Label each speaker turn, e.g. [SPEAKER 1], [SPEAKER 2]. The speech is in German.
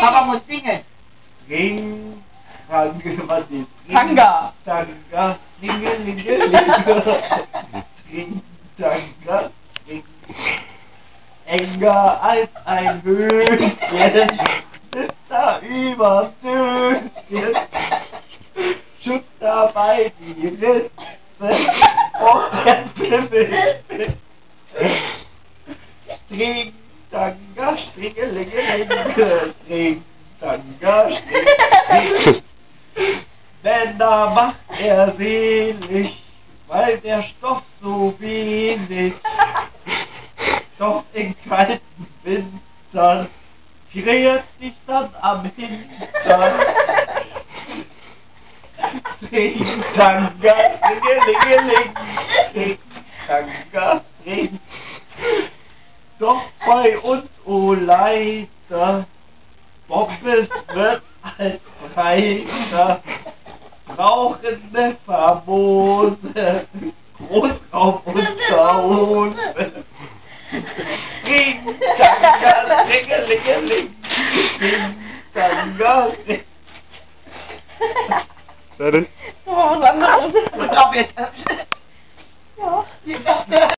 [SPEAKER 1] Papa muss singen.
[SPEAKER 2] Ring, Range, was ist?
[SPEAKER 1] Tanga.
[SPEAKER 2] Tanga, Ringe, Ring, Tanga, Ring. Enger als ein Höschen, ist da übers Döschen. Schützt dabei die Risse, und der Pimmel. String, Tanga, Stringelingelinge, String, Tanga, Stringelinge. Denn da macht er selig, weil der Stoff so wenig. Doch in kalten Wintern friert sich dann am Hintern. String, Tanga, Stringelingeling, String, Tanga, String. Doch bei uns, oh leider, Bobbes wird als Reiter, brauchen ne Famose, Großraum Unterhose. Ring, Tanga, Ringelingeling, Ring, Tanga, Ring.
[SPEAKER 3] Fertig?
[SPEAKER 1] Oh, was anderes. Ich glaub jetzt. Ja.